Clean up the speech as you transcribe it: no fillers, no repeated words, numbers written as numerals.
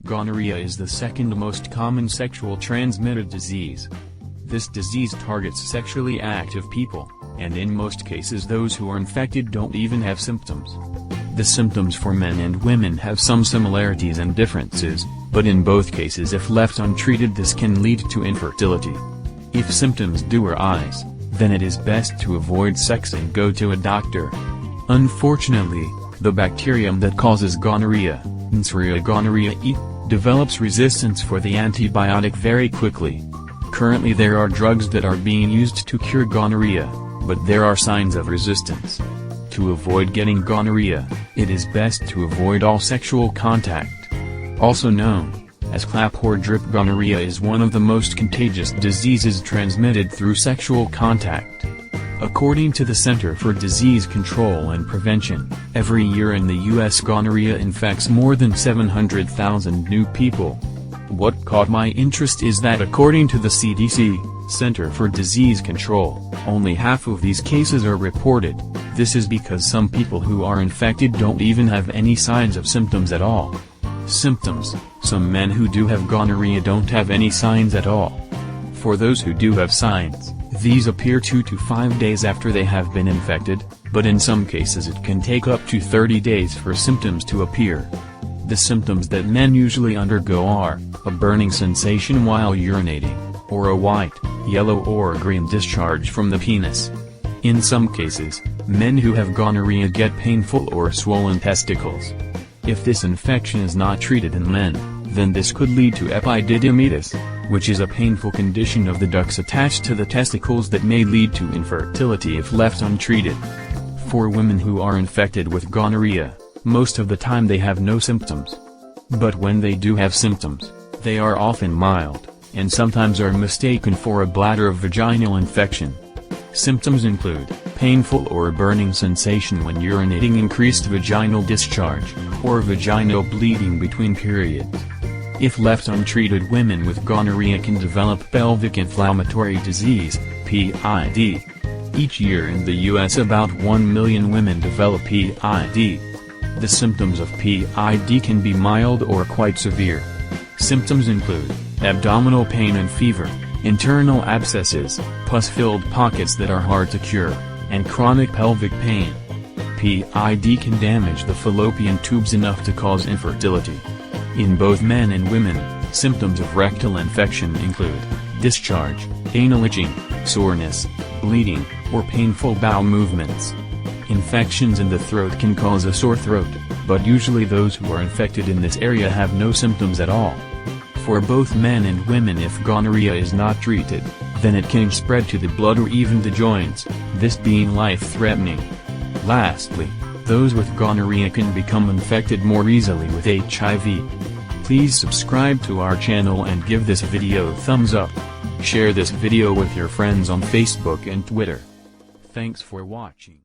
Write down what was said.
Gonorrhea is the second most common sexual transmitted disease. This disease targets sexually active people, and in most cases those who are infected don't even have symptoms. The symptoms for men and women have some similarities and differences, but in both cases if left untreated this can lead to infertility. If symptoms do arise, then it is best to avoid sex and go to a doctor. Unfortunately, the bacterium that causes gonorrhea, Neisseria gonorrhoeae, develops resistance for the antibiotic very quickly. Currently there are drugs that are being used to cure gonorrhea, but there are signs of resistance. To avoid getting gonorrhea, it is best to avoid all sexual contact. Also known as clap or drip, gonorrhea is one of the most contagious diseases transmitted through sexual contact. According to the Center for Disease Control and Prevention, every year in the U.S. gonorrhea infects more than 700,000 new people. What caught my interest is that according to the CDC, Center for Disease Control, only half of these cases are reported. This is because some people who are infected don't even have any signs of symptoms at all. Symptoms: some men who do have gonorrhea don't have any signs at all. For those who do have signs, these appear 2 to 5 days after they have been infected, but in some cases it can take up to 30 days for symptoms to appear. The symptoms that men usually undergo are a burning sensation while urinating, or a white, yellow or green discharge from the penis. In some cases, men who have gonorrhea get painful or swollen testicles. If this infection is not treated in men, then this could lead to epididymitis, which is a painful condition of the ducts attached to the testicles that may lead to infertility if left untreated. For women who are infected with gonorrhea, most of the time they have no symptoms. But when they do have symptoms, they are often mild, and sometimes are mistaken for a bladder or vaginal infection. Symptoms include painful or burning sensation when urinating, increased vaginal discharge, or vaginal bleeding between periods. If left untreated, women with gonorrhea can develop pelvic inflammatory disease, PID. Each year in the U.S. about 1 million women develop PID. The symptoms of PID can be mild or quite severe. Symptoms include abdominal pain and fever, internal abscesses, pus-filled pockets that are hard to cure, and chronic pelvic pain. PID can damage the fallopian tubes enough to cause infertility. In both men and women, symptoms of rectal infection include discharge, anal itching, soreness, bleeding, or painful bowel movements. Infections in the throat can cause a sore throat, but usually those who are infected in this area have no symptoms at all. For both men and women, if gonorrhea is not treated, then it can spread to the blood or even the joints, this being life-threatening. Lastly, those with gonorrhea can become infected more easily with HIV. Please subscribe to our channel and give this video a thumbs up. Share this video with your friends on Facebook and Twitter. Thanks for watching.